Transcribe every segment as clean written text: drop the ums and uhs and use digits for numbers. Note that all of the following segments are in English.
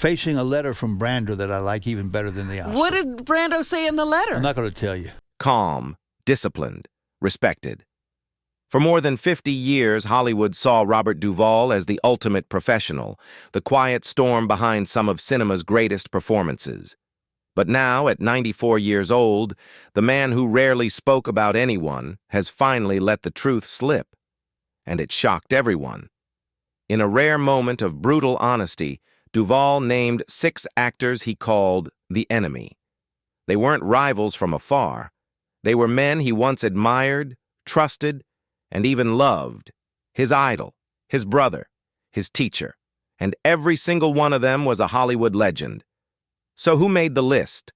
facing a letter from Brando that I like even better than the Oscar. What did Brando say in the letter? I'm not going to tell you. Calm, disciplined, respected. For more than 50 years, Hollywood saw Robert Duvall as the ultimate professional, the quiet storm behind some of cinema's greatest performances. But now, at 94 years old, the man who rarely spoke about anyone has finally let the truth slip. And it shocked everyone. In a rare moment of brutal honesty, Duvall named 6 actors he called the enemy. They weren't rivals from afar. They were men he once admired, trusted, and even loved. His idol, his brother, his teacher. And every single one of them was a Hollywood legend. So who made the list?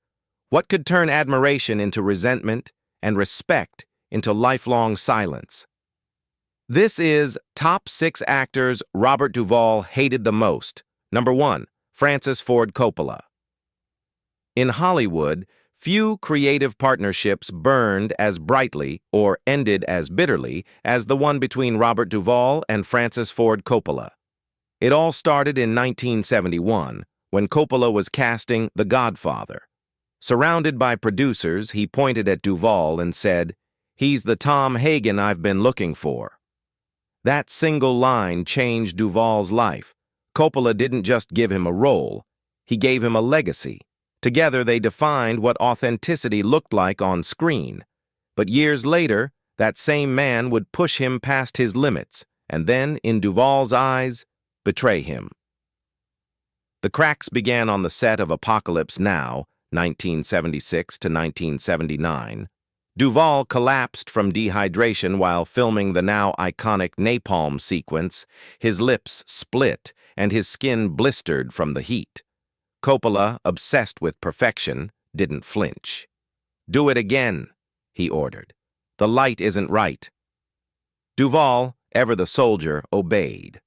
What could turn admiration into resentment and respect into lifelong silence? This is Top 6 Actors Robert Duvall Hated the Most. Number 1, Francis Ford Coppola. In Hollywood, few creative partnerships burned as brightly or ended as bitterly as the one between Robert Duvall and Francis Ford Coppola. It all started in 1971, when Coppola was casting The Godfather. Surrounded by producers, he pointed at Duvall and said, "He's the Tom Hagen I've been looking for." That single line changed Duvall's life. Coppola didn't just give him a role, he gave him a legacy. Together they defined what authenticity looked like on screen. But years later, that same man would push him past his limits, and then, in Duvall's eyes, betray him. The cracks began on the set of Apocalypse Now, 1976 to 1979. Duvall collapsed from dehydration while filming the now iconic napalm sequence. His lips split, and his skin blistered from the heat. Coppola, obsessed with perfection, didn't flinch. "Do it again," he ordered. "The light isn't right." Duvall, ever the soldier, obeyed,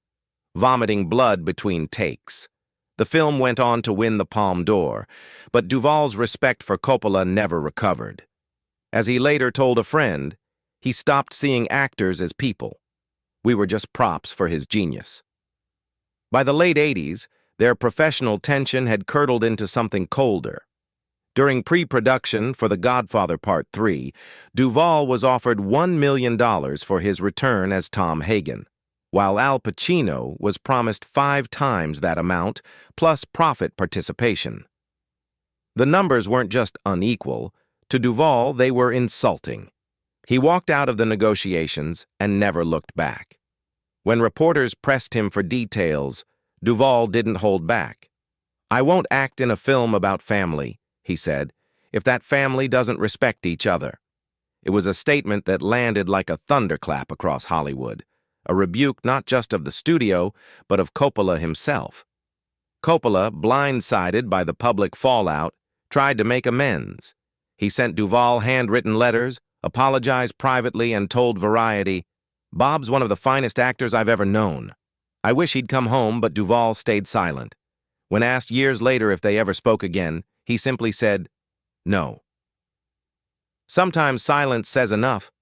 vomiting blood between takes. The film went on to win the Palme d'Or, but Duvall's respect for Coppola never recovered. As he later told a friend, he stopped seeing actors as people. We were just props for his genius. By the late 80s, their professional tension had curdled into something colder. During pre-production for The Godfather Part 3, Duvall was offered $1 million for his return as Tom Hagen, while Al Pacino was promised 5 times that amount, plus profit participation. The numbers weren't just unequal. To Duvall, they were insulting. He walked out of the negotiations and never looked back. When reporters pressed him for details, Duvall didn't hold back. "I won't act in a film about family," he said, "if that family doesn't respect each other." It was a statement that landed like a thunderclap across Hollywood, a rebuke not just of the studio, but of Coppola himself. Coppola, blindsided by the public fallout, tried to make amends. He sent Duvall handwritten letters, apologized privately, and told Variety, "Bob's one of the finest actors I've ever known." I wish he'd come home, but Duvall stayed silent. When asked years later if they ever spoke again, he simply said, "No." Sometimes silence says enough.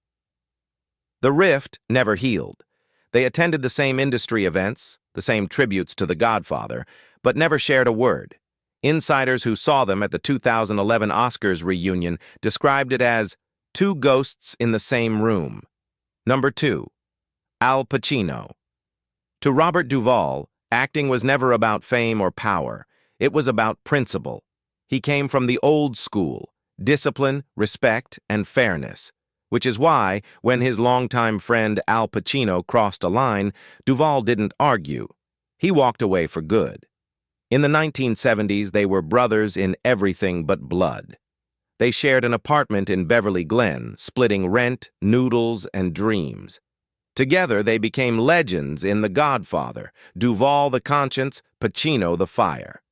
The rift never healed. They attended the same industry events, the same tributes to The Godfather, but never shared a word. Insiders who saw them at the 2011 Oscars reunion described it as 2 ghosts in the same room. Number 2, Al Pacino. To Robert Duvall, acting was never about fame or power. It was about principle. He came from the old school, discipline, respect, and fairness, which is why, when his longtime friend Al Pacino crossed a line, Duvall didn't argue. He walked away for good. In the 1970s, they were brothers in everything but blood. They shared an apartment in Beverly Glen, splitting rent, noodles, and dreams. Together, they became legends in The Godfather, Duvall the conscience, Pacino the fire.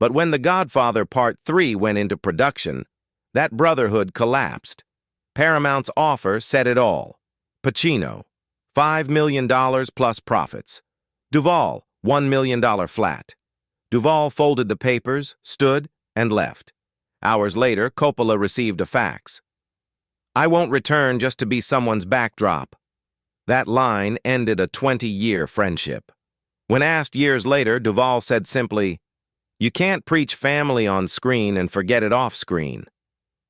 But when The Godfather Part 3 went into production, that brotherhood collapsed. Paramount's offer said it all. Pacino, $5 million plus profits. Duvall, $1 million flat. Duvall folded the papers, stood, and left. Hours later, Coppola received a fax. "I won't return just to be someone's backdrop." That line ended a 20-year friendship. When asked years later, Duvall said simply, You can't preach family on screen and forget it off screen.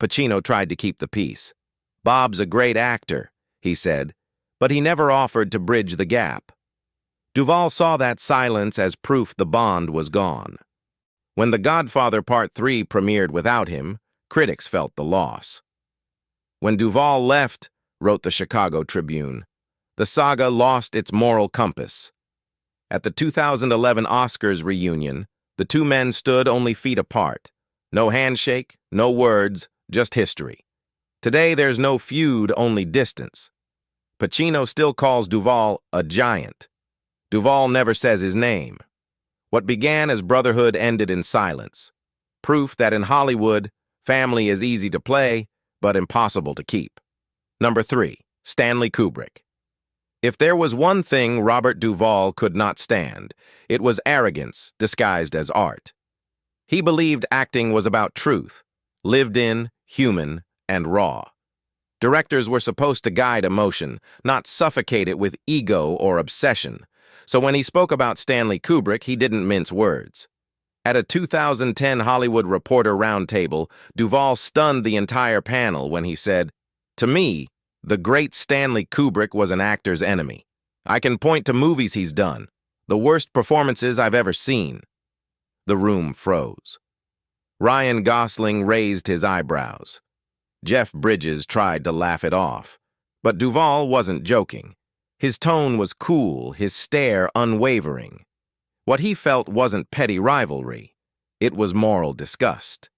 Pacino tried to keep the peace. Bob's a great actor, he said, but he never offered to bridge the gap. Duvall saw that silence as proof the bond was gone. When The Godfather Part 3 premiered without him, critics felt the loss. When Duvall left, wrote the Chicago Tribune, the saga lost its moral compass. At the 2011 Oscars reunion, the two men stood only feet apart. No handshake, no words, just history. Today there's no feud, only distance. Pacino still calls Duvall a giant. Duvall never says his name. What began as brotherhood ended in silence. Proof that in Hollywood, family is easy to play, but impossible to keep. Number 3, Stanley Kubrick. If there was one thing Robert Duvall could not stand, it was arrogance disguised as art. He believed acting was about truth, lived in, human, and raw. Directors were supposed to guide emotion, not suffocate it with ego or obsession. So when he spoke about Stanley Kubrick, he didn't mince words. At a 2010 Hollywood Reporter roundtable, Duvall stunned the entire panel when he said, "To me, the great Stanley Kubrick was an actor's enemy. I can point to movies he's done, the worst performances I've ever seen." The room froze. Ryan Gosling raised his eyebrows. Jeff Bridges tried to laugh it off. But Duvall wasn't joking. His tone was cool, his stare unwavering. What he felt wasn't petty rivalry. It was moral disgust.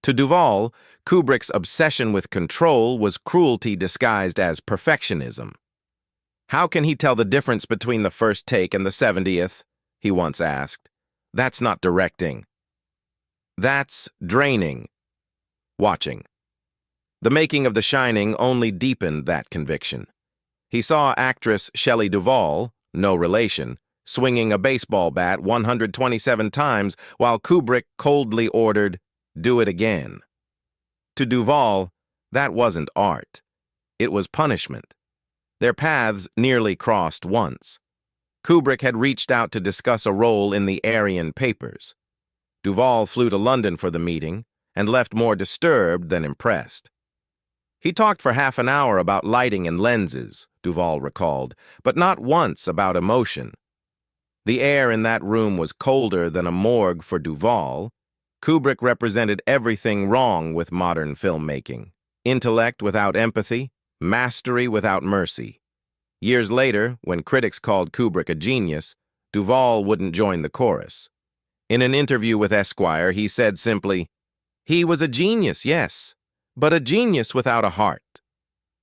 To Duvall, Kubrick's obsession with control was cruelty disguised as perfectionism. "How can he tell the difference between the first take and the 70th?" he once asked. "That's not directing. That's draining." Watching. The making of The Shining only deepened that conviction. He saw actress Shelley Duvall, no relation, swinging a baseball bat 127 times while Kubrick coldly ordered, "Do it again." To Duvall, that wasn't art. It was punishment. Their paths nearly crossed once. Kubrick had reached out to discuss a role in the Aryan Papers. Duvall flew to London for the meeting and left more disturbed than impressed. He talked for half an hour about lighting and lenses, Duvall recalled, but not once about emotion. The air in that room was colder than a morgue for Duvall. Kubrick represented everything wrong with modern filmmaking: intellect without empathy, mastery without mercy. Years later, when critics called Kubrick a genius, Duvall wouldn't join the chorus. In an interview with Esquire, he said simply, "He was a genius, yes, but a genius without a heart."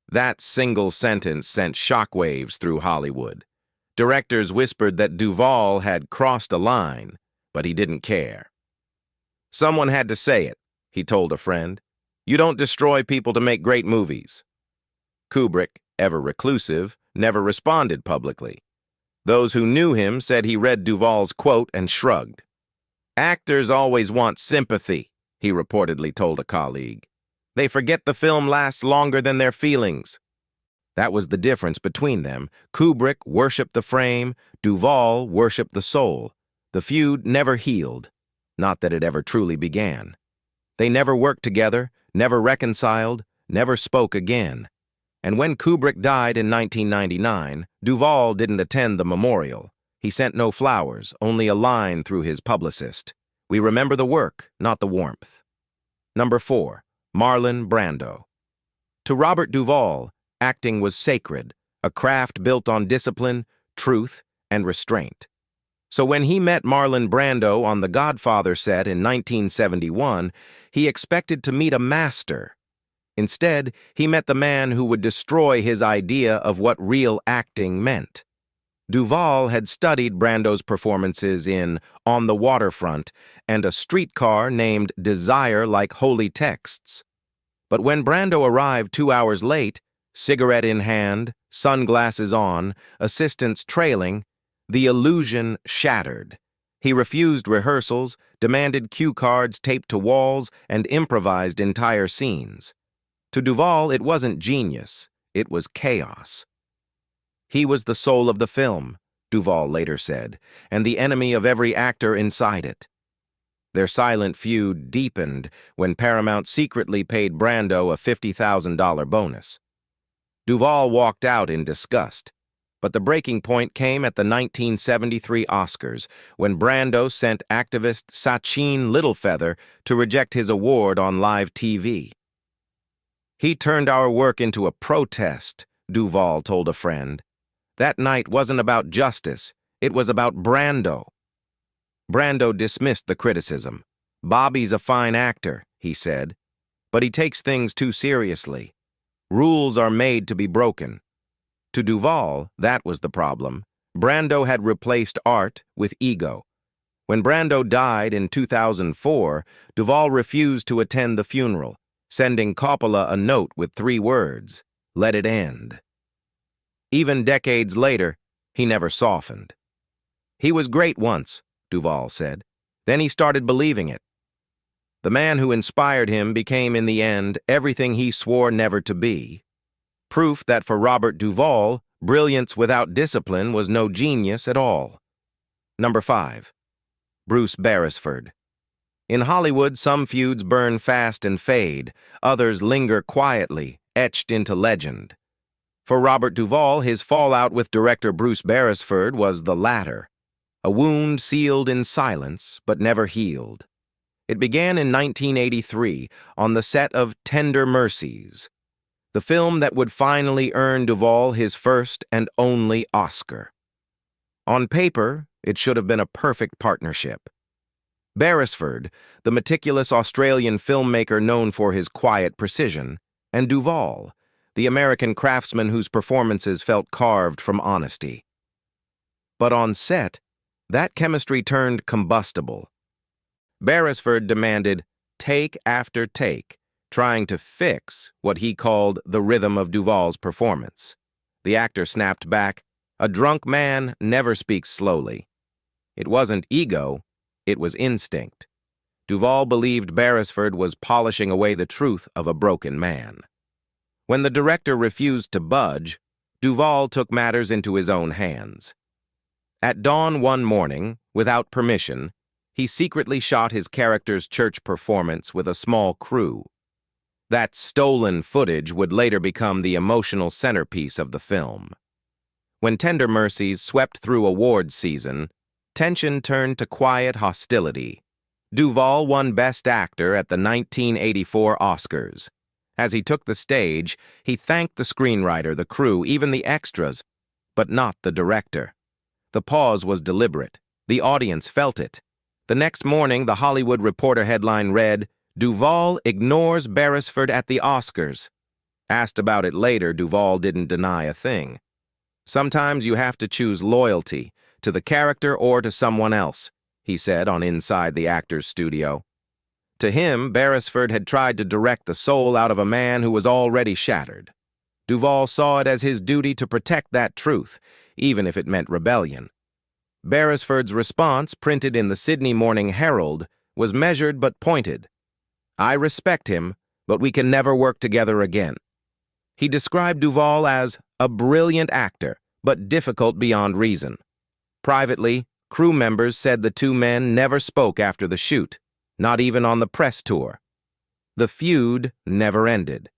That single sentence sent shockwaves through Hollywood. Directors whispered that Duvall had crossed a line, but he didn't care. "Someone had to say it," he told a friend. "You don't destroy people to make great movies." Kubrick, ever reclusive, never responded publicly. Those who knew him said he read Duvall's quote and shrugged. "Actors always want sympathy," he reportedly told a colleague. "They forget the film lasts longer than their feelings." That was the difference between them. Kubrick worshipped the frame, Duvall worshipped the soul. The feud never healed, not that it ever truly began. They never worked together, never reconciled, never spoke again. And when Kubrick died in 1999, Duvall didn't attend the memorial. He sent no flowers, only a line through his publicist. "We remember the work, not the warmth." Number 4, Marlon Brando. To Robert Duvall, acting was sacred, a craft built on discipline, truth, and restraint. So when he met Marlon Brando on the Godfather set in 1971, he expected to meet a master. Instead, he met the man who would destroy his idea of what real acting meant. Duvall had studied Brando's performances in On the Waterfront and A Streetcar Named Desire Like Holy Texts. But when Brando arrived 2 hours late, cigarette in hand, sunglasses on, assistants trailing, the illusion shattered. He refused rehearsals, demanded cue cards taped to walls, and improvised entire scenes. To Duvall, it wasn't genius, it was chaos. He was the soul of the film, Duvall later said, and the enemy of every actor inside it. Their silent feud deepened when Paramount secretly paid Brando a $50,000 bonus. Duvall walked out in disgust, but the breaking point came at the 1973 Oscars when Brando sent activist Sachin Littlefeather to reject his award on live TV. "He turned our work into a protest," Duvall told a friend. "That night wasn't about justice, it was about Brando." Brando dismissed the criticism. "Bobby's a fine actor," he said, "but he takes things too seriously. Rules are made to be broken." To Duvall, that was the problem. Brando had replaced art with ego. When Brando died in 2004, Duvall refused to attend the funeral, sending Coppola a note with 3 words, "Let it end." Even decades later, he never softened. "He was great once," Duvall said. "Then he started believing it." The man who inspired him became, in the end, everything he swore never to be. Proof that for Robert Duvall, brilliance without discipline was no genius at all. Number 5. Bruce Beresford. In Hollywood, some feuds burn fast and fade, others linger quietly, etched into legend. For Robert Duvall, his fallout with director Bruce Beresford was the latter, a wound sealed in silence but never healed. It began in 1983 on the set of Tender Mercies, the film that would finally earn Duvall his first and only Oscar. On paper, it should have been a perfect partnership. Beresford, the meticulous Australian filmmaker known for his quiet precision, and Duvall, the American craftsman whose performances felt carved from honesty. But on set, that chemistry turned combustible. Beresford demanded take after take, trying to fix what he called the rhythm of Duvall's performance. The actor snapped back, "A drunk man never speaks slowly." It wasn't ego, it was instinct. Duvall believed Beresford was polishing away the truth of a broken man. When the director refused to budge, Duvall took matters into his own hands. At dawn one morning, without permission, he secretly shot his character's church performance with a small crew. That stolen footage would later become the emotional centerpiece of the film. When Tender Mercies swept through awards season, tension turned to quiet hostility. Duvall won Best Actor at the 1984 Oscars. As he took the stage, he thanked the screenwriter, the crew, even the extras, but not the director. The pause was deliberate. The audience felt it. The next morning, the Hollywood Reporter headline read, "Duvall ignores Beresford at the Oscars." Asked about it later, Duvall didn't deny a thing. "Sometimes you have to choose loyalty, to the character or to someone else," he said on Inside the Actors Studio. To him, Beresford had tried to direct the soul out of a man who was already shattered. Duvall saw it as his duty to protect that truth, even if it meant rebellion. Beresford's response, printed in the Sydney Morning Herald, was measured but pointed. "I respect him, but we can never work together again." He described Duvall as a brilliant actor, but difficult beyond reason. Privately, crew members said the two men never spoke after the shoot, not even on the press tour. The feud never ended.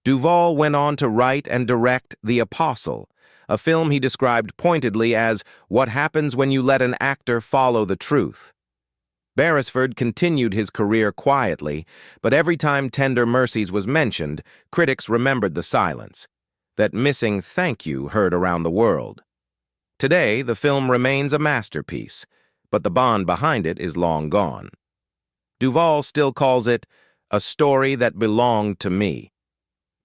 Duvall went on to write and direct The Apostle, a film he described pointedly as what happens when you let an actor follow the truth. Beresford continued his career quietly, but every time Tender Mercies was mentioned, critics remembered the silence, that missing thank you heard around the world. Today, the film remains a masterpiece, but the bond behind it is long gone. Duvall still calls it a story that belonged to me.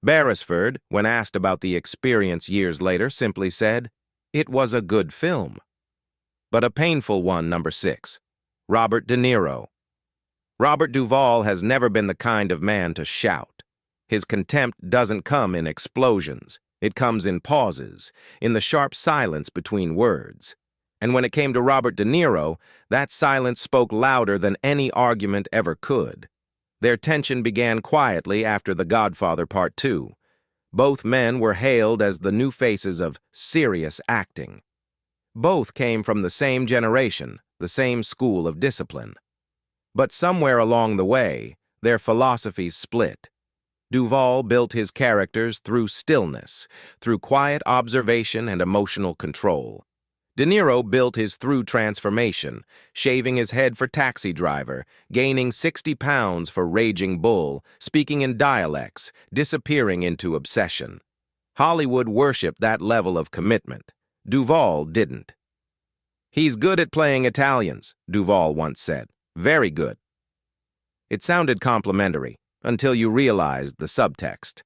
Beresford, when asked about the experience years later, simply said, "It was a good film." But a painful one, number 6. Robert De Niro. Robert Duvall has never been the kind of man to shout. His contempt doesn't come in explosions. It comes in pauses, in the sharp silence between words. And when it came to Robert De Niro, that silence spoke louder than any argument ever could. Their tension began quietly after The Godfather Part 2. Both men were hailed as the new faces of serious acting. Both came from the same generation, the same school of discipline. But somewhere along the way, their philosophies split. Duvall built his characters through stillness, through quiet observation and emotional control. De Niro built his through transformation, shaving his head for Taxi Driver, gaining 60 pounds for Raging Bull, speaking in dialects, disappearing into obsession. Hollywood worshipped that level of commitment. Duvall didn't. "He's good at playing Italians," Duvall once said. "Very good." It sounded complimentary, until you realized the subtext.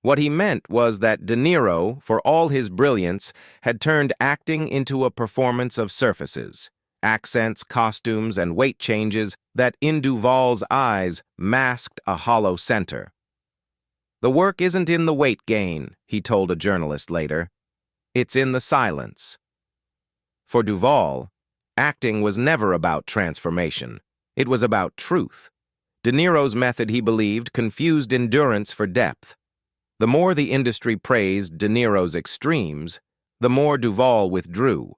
What he meant was that De Niro, for all his brilliance, had turned acting into a performance of surfaces, accents, costumes, and weight changes that, in Duvall's eyes, masked a hollow center. "The work isn't in the weight gain," he told a journalist later. "It's in the silence." For Duvall, acting was never about transformation. It was about truth. De Niro's method, he believed, confused endurance for depth. The more the industry praised De Niro's extremes, the more Duvall withdrew.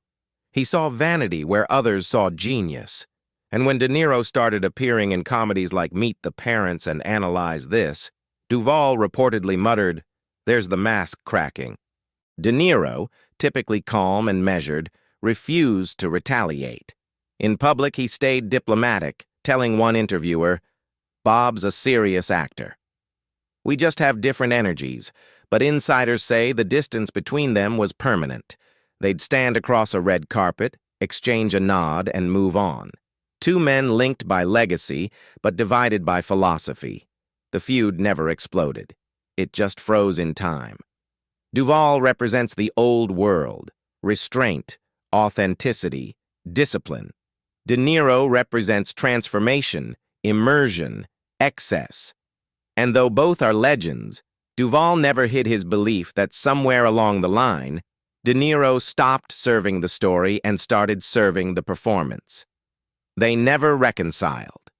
He saw vanity where others saw genius. And when De Niro started appearing in comedies like Meet the Parents and Analyze This, Duvall reportedly muttered, "There's the mask cracking." De Niro, typically calm and measured, refused to retaliate. In public, he stayed diplomatic, telling one interviewer, "Bob's a serious actor." "We just have different energies," but insiders say the distance between them was permanent. They'd stand across a red carpet, exchange a nod, and move on. Two men linked by legacy, but divided by philosophy. The feud never exploded. It just froze in time. Duvall represents the old world, restraint, authenticity, discipline. De Niro represents transformation, immersion, excess. And though both are legends, Duvall never hid his belief that somewhere along the line, De Niro stopped serving the story and started serving the performance. They never reconciled.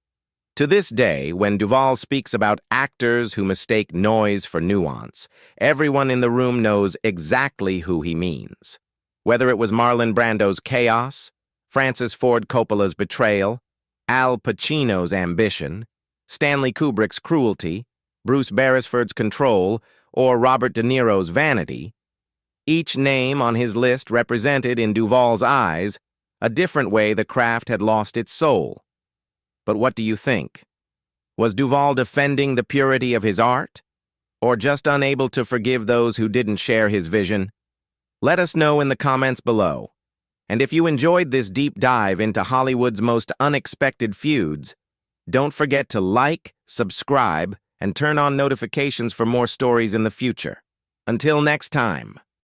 To this day, when Duvall speaks about actors who mistake noise for nuance, everyone in the room knows exactly who he means. Whether it was Marlon Brando's chaos, Francis Ford Coppola's betrayal, Al Pacino's ambition, Stanley Kubrick's cruelty, Bruce Beresford's control, or Robert De Niro's vanity, each name on his list represented, in Duvall's eyes, a different way the craft had lost its soul. But what do you think? Was Duvall defending the purity of his art? Or just unable to forgive those who didn't share his vision? Let us know in the comments below. And if you enjoyed this deep dive into Hollywood's most unexpected feuds, don't forget to like, subscribe, and turn on notifications for more stories in the future. Until next time.